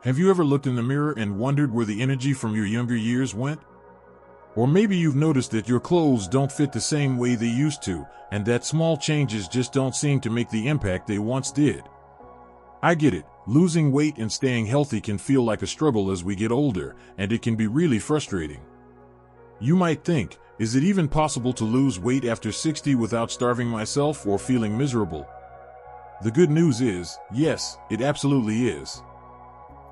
Have you ever looked in the mirror and wondered where the energy from your younger years went? Or maybe you've noticed that your clothes don't fit the same way they used to, and that small changes just don't seem to make the impact they once did. I get it. Losing weight and staying healthy can feel like a struggle as we get older, and it can be really frustrating. You might think, is it even possible to lose weight after 60 without starving myself or feeling miserable? The good news is, yes, it absolutely is.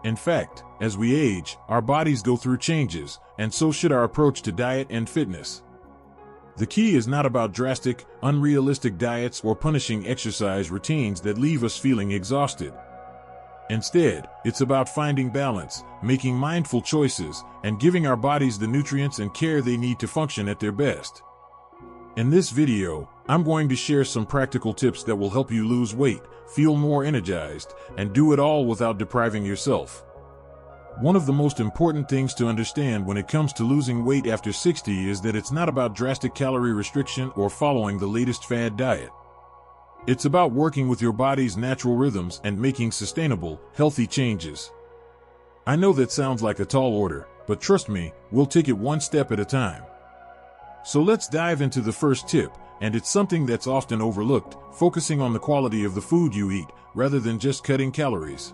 In fact, as we age, our bodies go through changes, and so should our approach to diet and fitness. The key is not about drastic, unrealistic diets or punishing exercise routines that leave us feeling exhausted. Instead, it's about finding balance, making mindful choices, and giving our bodies the nutrients and care they need to function at their best. In this video, I'm going to share some practical tips that will help you lose weight, feel more energized, and do it all without depriving yourself. One of the most important things to understand when it comes to losing weight after 60 is that it's not about drastic calorie restriction or following the latest fad diet. It's about working with your body's natural rhythms and making sustainable, healthy changes. I know that sounds like a tall order, but trust me, we'll take it one step at a time. So let's dive into the first tip, and it's something that's often overlooked, focusing on the quality of the food you eat, rather than just cutting calories.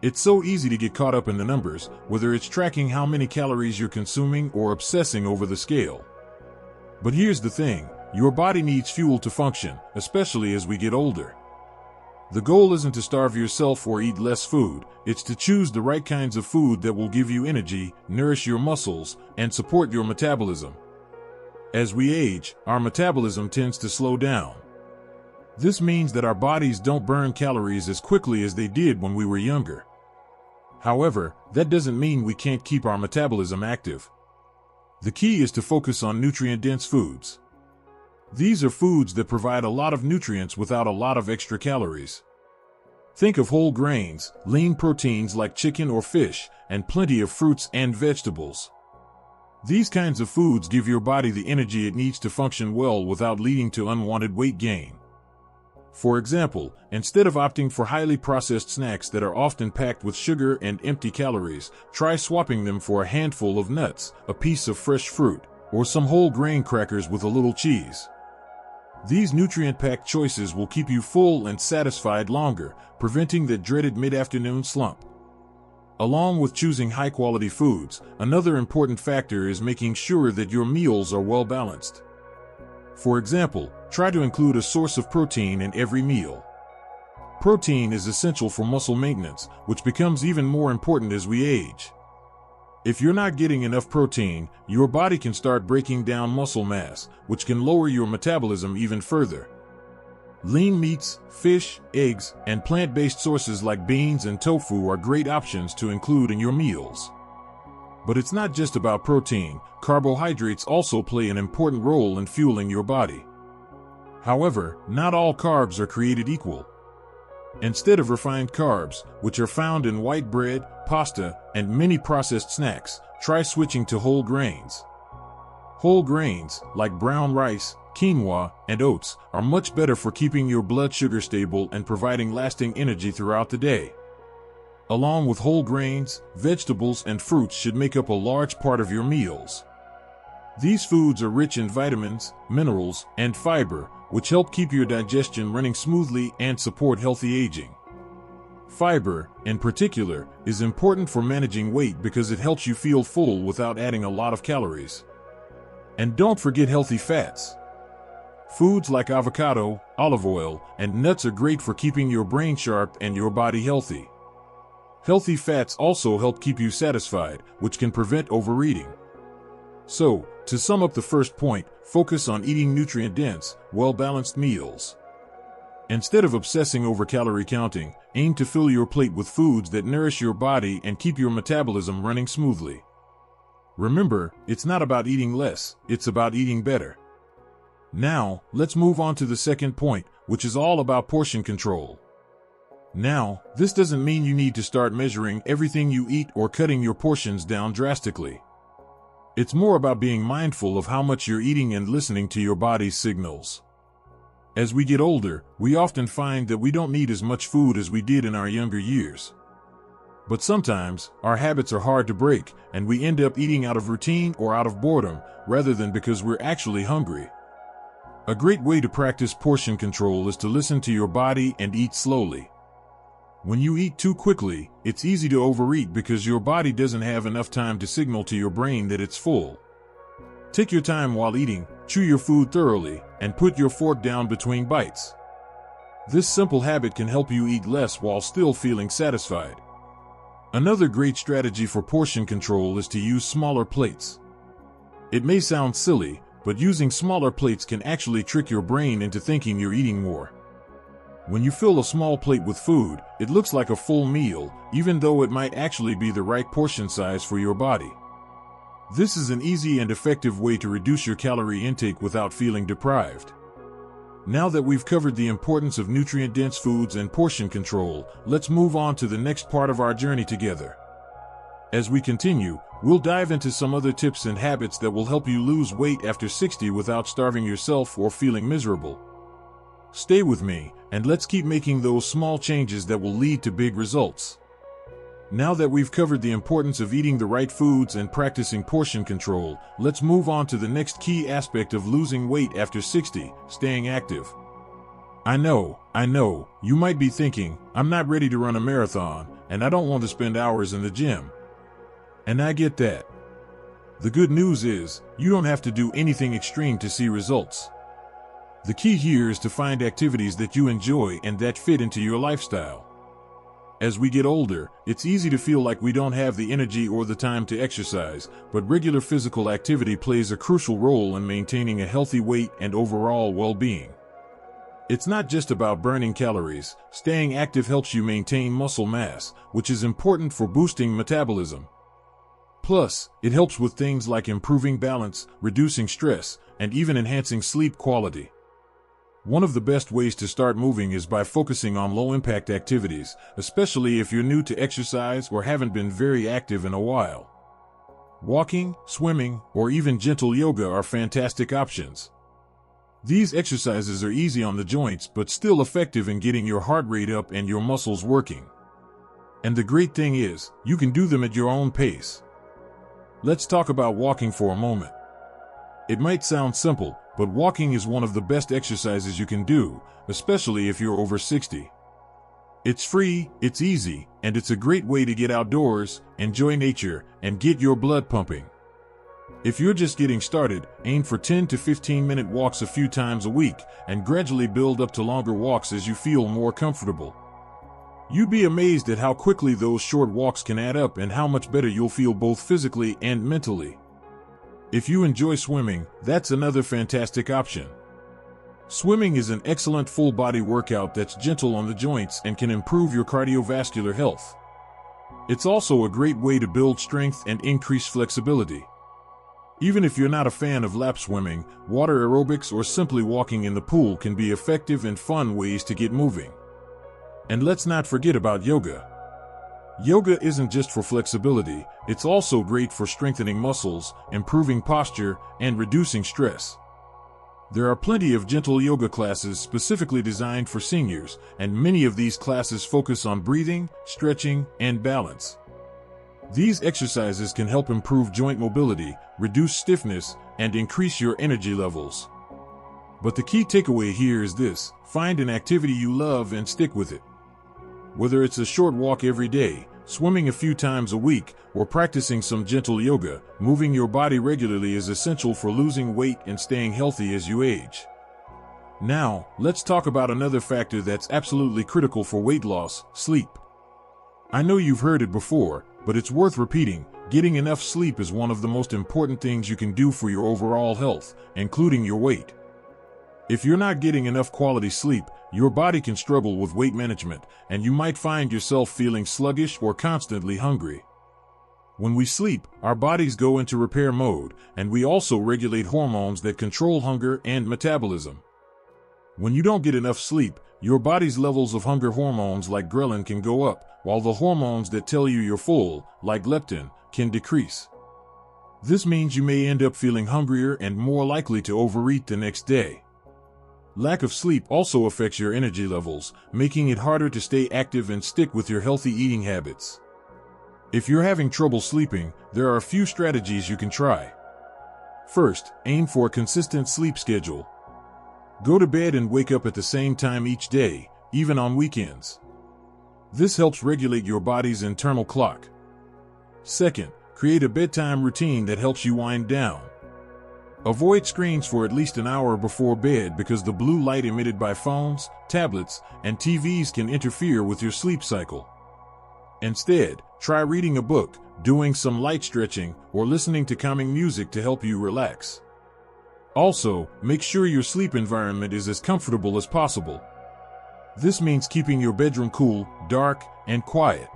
It's so easy to get caught up in the numbers, whether it's tracking how many calories you're consuming or obsessing over the scale. But here's the thing, your body needs fuel to function, especially as we get older. The goal isn't to starve yourself or eat less food, it's to choose the right kinds of food that will give you energy, nourish your muscles, and support your metabolism. As we age, our metabolism tends to slow down. This means that our bodies don't burn calories as quickly as they did when we were younger. However, that doesn't mean we can't keep our metabolism active. The key is to focus on nutrient-dense foods. These are foods that provide a lot of nutrients without a lot of extra calories. Think of whole grains, lean proteins like chicken or fish, and plenty of fruits and vegetables. These kinds of foods give your body the energy it needs to function well without leading to unwanted weight gain. For example, instead of opting for highly processed snacks that are often packed with sugar and empty calories, try swapping them for a handful of nuts, a piece of fresh fruit, or some whole grain crackers with a little cheese. These nutrient-packed choices will keep you full and satisfied longer, preventing that dreaded mid-afternoon slump. Along with choosing high-quality foods, another important factor is making sure that your meals are well-balanced. For example, try to include a source of protein in every meal. Protein is essential for muscle maintenance, which becomes even more important as we age. If you're not getting enough protein, your body can start breaking down muscle mass, which can lower your metabolism even further. Lean meats, fish, eggs, and plant-based sources like beans and tofu are great options to include in your meals. But it's not just about protein, carbohydrates also play an important role in fueling your body. However, not all carbs are created equal. Instead of refined carbs, which are found in white bread, pasta, and many processed snacks, try switching to whole grains. Whole grains, like brown rice, quinoa, and oats, are much better for keeping your blood sugar stable and providing lasting energy throughout the day. Along with whole grains, vegetables and fruits should make up a large part of your meals. These foods are rich in vitamins, minerals, and fiber, which help keep your digestion running smoothly and support healthy aging. Fiber, in particular, is important for managing weight because it helps you feel full without adding a lot of calories. And don't forget healthy fats. Foods like avocado, olive oil, and nuts are great for keeping your brain sharp and your body healthy. Healthy fats also help keep you satisfied, which can prevent overeating. So, to sum up the first point, focus on eating nutrient-dense, well-balanced meals. Instead of obsessing over calorie counting, aim to fill your plate with foods that nourish your body and keep your metabolism running smoothly. Remember, it's not about eating less, it's about eating better. Now, let's move on to the second point, which is all about portion control. Now, this doesn't mean you need to start measuring everything you eat or cutting your portions down drastically. It's more about being mindful of how much you're eating and listening to your body's signals. As we get older, we often find that we don't need as much food as we did in our younger years. But sometimes, our habits are hard to break, and we end up eating out of routine or out of boredom, rather than because we're actually hungry. A great way to practice portion control is to listen to your body and eat slowly. When you eat too quickly, it's easy to overeat because your body doesn't have enough time to signal to your brain that it's full. Take your time while eating, chew your food thoroughly, and put your fork down between bites. This simple habit can help you eat less while still feeling satisfied. Another great strategy for portion control is to use smaller plates. It may sound silly, but using smaller plates can actually trick your brain into thinking you're eating more. When you fill a small plate with food, it looks like a full meal, even though it might actually be the right portion size for your body. This is an easy and effective way to reduce your calorie intake without feeling deprived. Now that we've covered the importance of nutrient-dense foods and portion control, let's move on to the next part of our journey together. As we continue, we'll dive into some other tips and habits that will help you lose weight after 60 without starving yourself or feeling miserable. Stay with me, and let's keep making those small changes that will lead to big results. Now that we've covered the importance of eating the right foods and practicing portion control, let's move on to the next key aspect of losing weight after 60, staying active. I know, you might be thinking, I'm not ready to run a marathon, and I don't want to spend hours in the gym. And I get that. The good news is, you don't have to do anything extreme to see results. The key here is to find activities that you enjoy and that fit into your lifestyle. As we get older, it's easy to feel like we don't have the energy or the time to exercise, but regular physical activity plays a crucial role in maintaining a healthy weight and overall well-being. It's not just about burning calories. Staying active helps you maintain muscle mass, which is important for boosting metabolism. Plus, it helps with things like improving balance, reducing stress, and even enhancing sleep quality. One of the best ways to start moving is by focusing on low-impact activities, especially if you're new to exercise or haven't been very active in a while. Walking, swimming, or even gentle yoga are fantastic options. These exercises are easy on the joints but still effective in getting your heart rate up and your muscles working. And the great thing is, you can do them at your own pace. Let's talk about walking for a moment. It might sound simple, but walking is one of the best exercises you can do, especially if you're over 60. It's free, it's easy, and it's a great way to get outdoors, enjoy nature, and get your blood pumping. If you're just getting started, aim for 10 to 15-minute walks a few times a week, and gradually build up to longer walks as you feel more comfortable. You'd be amazed at how quickly those short walks can add up and how much better you'll feel both physically and mentally. If you enjoy swimming, that's another fantastic option. Swimming is an excellent full-body workout that's gentle on the joints and can improve your cardiovascular health. It's also a great way to build strength and increase flexibility. Even if you're not a fan of lap swimming, water aerobics or simply walking in the pool can be effective and fun ways to get moving. And let's not forget about yoga. Yoga isn't just for flexibility, it's also great for strengthening muscles, improving posture, and reducing stress. There are plenty of gentle yoga classes specifically designed for seniors, and many of these classes focus on breathing, stretching, and balance. These exercises can help improve joint mobility, reduce stiffness, and increase your energy levels. But the key takeaway here is this: find an activity you love and stick with it. Whether it's a short walk every day, swimming a few times a week, or practicing some gentle yoga, moving your body regularly is essential for losing weight and staying healthy as you age. Now, let's talk about another factor that's absolutely critical for weight loss: sleep. I know you've heard it before, but it's worth repeating. Getting enough sleep is one of the most important things you can do for your overall health, including your weight. If you're not getting enough quality sleep, your body can struggle with weight management, and you might find yourself feeling sluggish or constantly hungry. When we sleep, our bodies go into repair mode, and we also regulate hormones that control hunger and metabolism. When you don't get enough sleep, your body's levels of hunger hormones like ghrelin can go up, while the hormones that tell you you're full, like leptin, can decrease. This means you may end up feeling hungrier and more likely to overeat the next day. Lack of sleep also affects your energy levels, making it harder to stay active and stick with your healthy eating habits. If you're having trouble sleeping, there are a few strategies you can try. First, aim for a consistent sleep schedule. Go to bed and wake up at the same time each day, even on weekends. This helps regulate your body's internal clock. Second, create a bedtime routine that helps you wind down. Avoid screens for at least an hour before bed because the blue light emitted by phones, tablets, and TVs can interfere with your sleep cycle. Instead, try reading a book, doing some light stretching, or listening to calming music to help you relax. Also, make sure your sleep environment is as comfortable as possible. This means keeping your bedroom cool, dark, and quiet.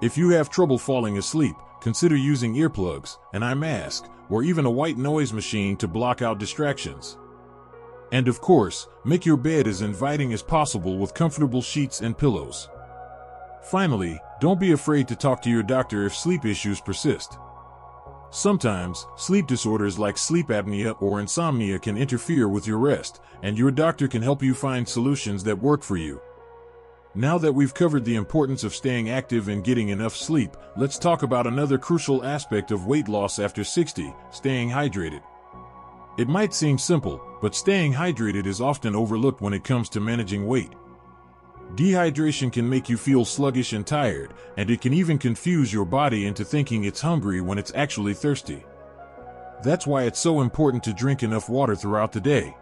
If you have trouble falling asleep, consider using earplugs, an eye mask, or even a white noise machine to block out distractions. And of course, make your bed as inviting as possible with comfortable sheets and pillows. Finally, don't be afraid to talk to your doctor if sleep issues persist. Sometimes, sleep disorders like sleep apnea or insomnia can interfere with your rest, and your doctor can help you find solutions that work for you. Now that we've covered the importance of staying active and getting enough sleep, let's talk about another crucial aspect of weight loss after 60, staying hydrated. It might seem simple, but staying hydrated is often overlooked when it comes to managing weight. Dehydration can make you feel sluggish and tired, and it can even confuse your body into thinking it's hungry when it's actually thirsty. That's why it's so important to drink enough water throughout the day.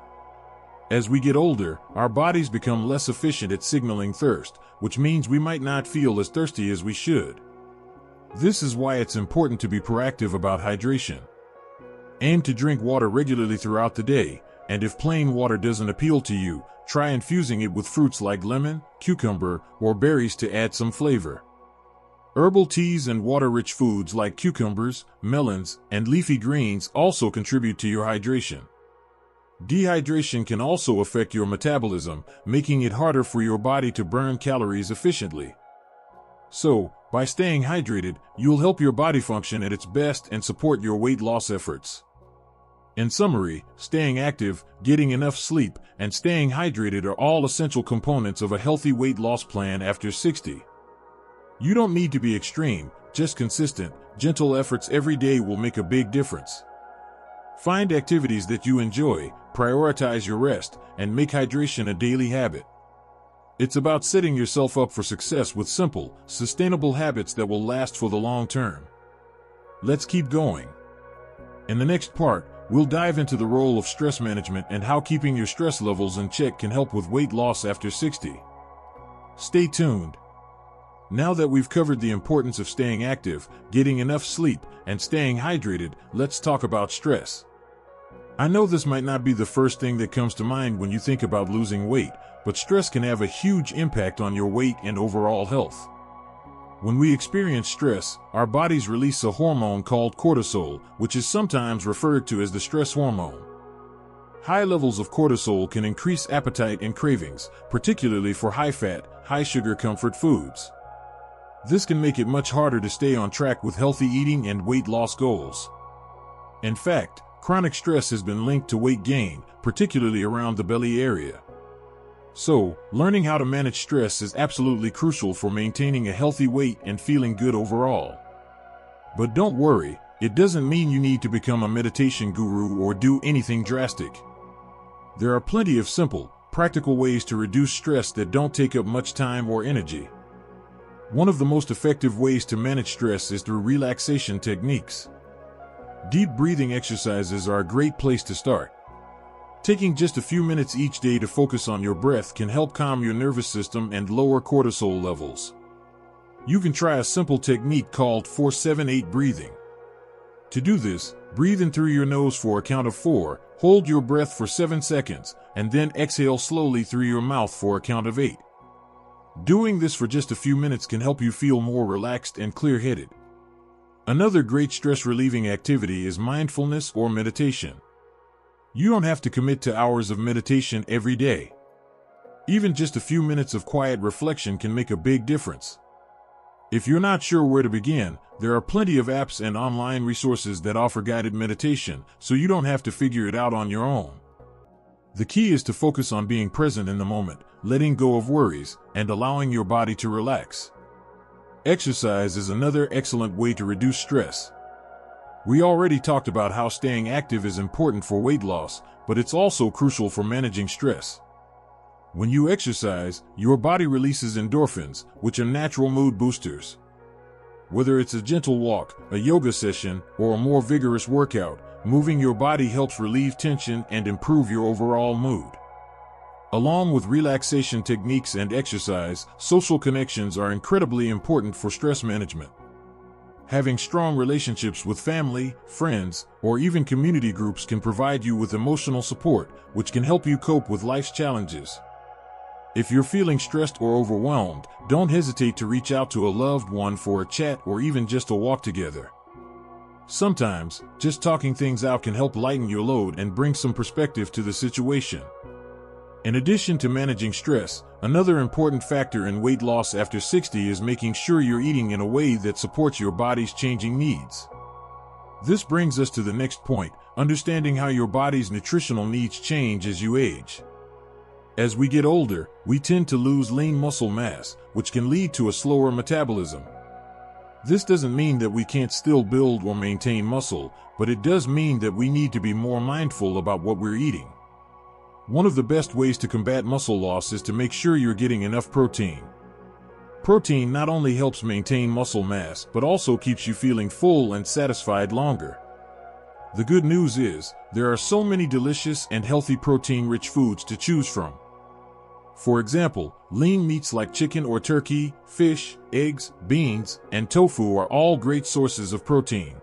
As we get older, our bodies become less efficient at signaling thirst, which means we might not feel as thirsty as we should. This is why it's important to be proactive about hydration. Aim to drink water regularly throughout the day, and if plain water doesn't appeal to you, try infusing it with fruits like lemon, cucumber, or berries to add some flavor. Herbal teas and water-rich foods like cucumbers, melons, and leafy greens also contribute to your hydration. Dehydration can also affect your metabolism, making it harder for your body to burn calories efficiently. So, by staying hydrated, you'll help your body function at its best and support your weight loss efforts. In summary, staying active, getting enough sleep, and staying hydrated are all essential components of a healthy weight loss plan after 60. You don't need to be extreme, just consistent, gentle efforts every day will make a big difference. Find activities that you enjoy, prioritize your rest, and make hydration a daily habit. It's about setting yourself up for success with simple, sustainable habits that will last for the long term. Let's keep going. In the next part, we'll dive into the role of stress management and how keeping your stress levels in check can help with weight loss after 60. Stay tuned. Now that we've covered the importance of staying active, getting enough sleep, and staying hydrated, let's talk about stress. I know this might not be the first thing that comes to mind when you think about losing weight, but stress can have a huge impact on your weight and overall health. When we experience stress, our bodies release a hormone called cortisol, which is sometimes referred to as the stress hormone. High levels of cortisol can increase appetite and cravings, particularly for high-fat, high-sugar comfort foods. This can make it much harder to stay on track with healthy eating and weight loss goals. In fact, chronic stress has been linked to weight gain, particularly around the belly area. So, learning how to manage stress is absolutely crucial for maintaining a healthy weight and feeling good overall. But don't worry, it doesn't mean you need to become a meditation guru or do anything drastic. There are plenty of simple, practical ways to reduce stress that don't take up much time or energy. One of the most effective ways to manage stress is through relaxation techniques. Deep breathing exercises are a great place to start. Taking just a few minutes each day to focus on your breath can help calm your nervous system and lower cortisol levels. You can try a simple technique called 4-7-8 breathing. To do this, breathe in through your nose for a count of 4, hold your breath for 7 seconds, and then exhale slowly through your mouth for a count of 8. Doing this for just a few minutes can help you feel more relaxed and clear-headed. Another great stress-relieving activity is mindfulness or meditation. You don't have to commit to hours of meditation every day. Even just a few minutes of quiet reflection can make a big difference. If you're not sure where to begin, there are plenty of apps and online resources that offer guided meditation, so you don't have to figure it out on your own. The key is to focus on being present in the moment, letting go of worries, and allowing your body to relax. Exercise is another excellent way to reduce stress. We already talked about how staying active is important for weight loss, but it's also crucial for managing stress. When you exercise, your body releases endorphins, which are natural mood boosters. Whether it's a gentle walk, a yoga session, or a more vigorous workout, moving your body helps relieve tension and improve your overall mood. Along with relaxation techniques and exercise, social connections are incredibly important for stress management. Having strong relationships with family, friends, or even community groups can provide you with emotional support, which can help you cope with life's challenges. If you're feeling stressed or overwhelmed, don't hesitate to reach out to a loved one for a chat or even just a walk together. Sometimes, just talking things out can help lighten your load and bring some perspective to the situation. In addition to managing stress, another important factor in weight loss after 60 is making sure you're eating in a way that supports your body's changing needs. This brings us to the next point, understanding how your body's nutritional needs change as you age. As we get older, we tend to lose lean muscle mass, which can lead to a slower metabolism. This doesn't mean that we can't still build or maintain muscle, but it does mean that we need to be more mindful about what we're eating. One of the best ways to combat muscle loss is to make sure you're getting enough protein. Protein not only helps maintain muscle mass, but also keeps you feeling full and satisfied longer. The good news is, there are so many delicious and healthy protein-rich foods to choose from. For example, lean meats like chicken or turkey, fish, eggs, beans, and tofu are all great sources of protein.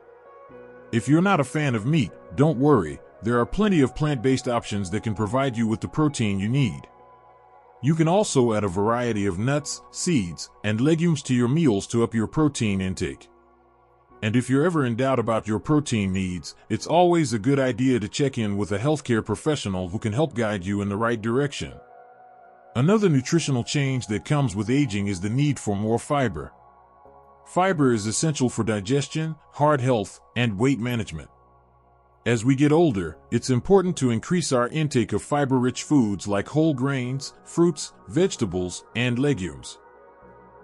If you're not a fan of meat, don't worry, there are plenty of plant-based options that can provide you with the protein you need. You can also add a variety of nuts, seeds, and legumes to your meals to up your protein intake. And if you're ever in doubt about your protein needs, it's always a good idea to check in with a healthcare professional who can help guide you in the right direction. Another nutritional change that comes with aging is the need for more fiber. Fiber is essential for digestion, heart health, and weight management. As we get older, it's important to increase our intake of fiber-rich foods like whole grains, fruits, vegetables, and legumes.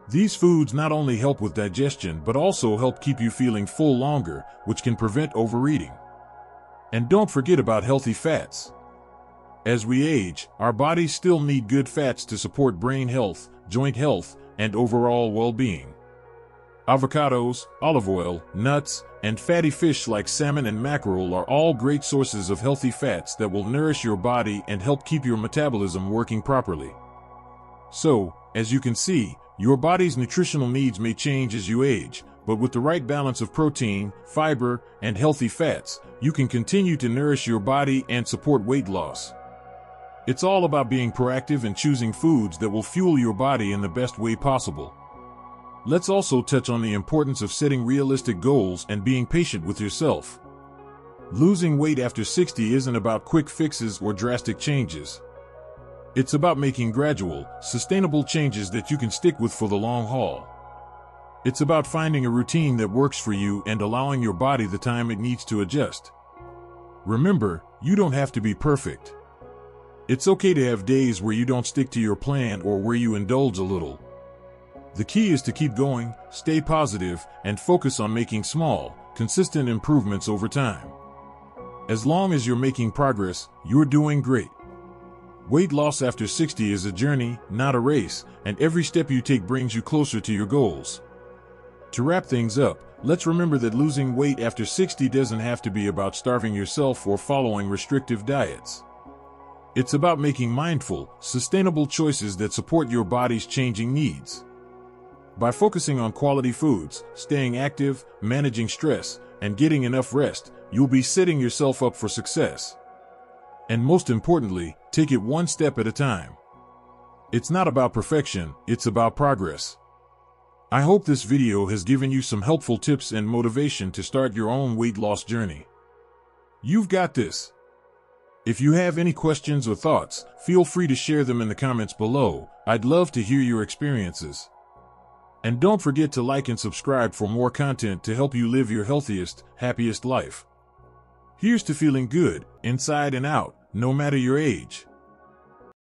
These foods not only help with digestion but also help keep you feeling full longer, which can prevent overeating. And don't forget about healthy fats. As we age, our bodies still need good fats to support brain health, joint health, and overall well-being. Avocados, olive oil, nuts, and fatty fish like salmon and mackerel are all great sources of healthy fats that will nourish your body and help keep your metabolism working properly. So, as you can see, your body's nutritional needs may change as you age, but with the right balance of protein, fiber, and healthy fats, you can continue to nourish your body and support weight loss. It's all about being proactive and choosing foods that will fuel your body in the best way possible. Let's also touch on the importance of setting realistic goals and being patient with yourself. Losing weight after 60 isn't about quick fixes or drastic changes. It's about making gradual, sustainable changes that you can stick with for the long haul. It's about finding a routine that works for you and allowing your body the time it needs to adjust. Remember, you don't have to be perfect. It's okay to have days where you don't stick to your plan or where you indulge a little. The key is to keep going, stay positive, and focus on making small, consistent improvements over time. As long as you're making progress, you're doing great. Weight loss after 60 is a journey, not a race, and every step you take brings you closer to your goals. To wrap things up, let's remember that losing weight after 60 doesn't have to be about starving yourself or following restrictive diets. It's about making mindful, sustainable choices that support your body's changing needs. By focusing on quality foods, staying active, managing stress, and getting enough rest, you'll be setting yourself up for success. And most importantly, take it one step at a time. It's not about perfection, it's about progress. I hope this video has given you some helpful tips and motivation to start your own weight loss journey. You've got this. If you have any questions or thoughts, feel free to share them in the comments below. I'd love to hear your experiences. And don't forget to like and subscribe for more content to help you live your healthiest, happiest life. Here's to feeling good, inside and out, no matter your age.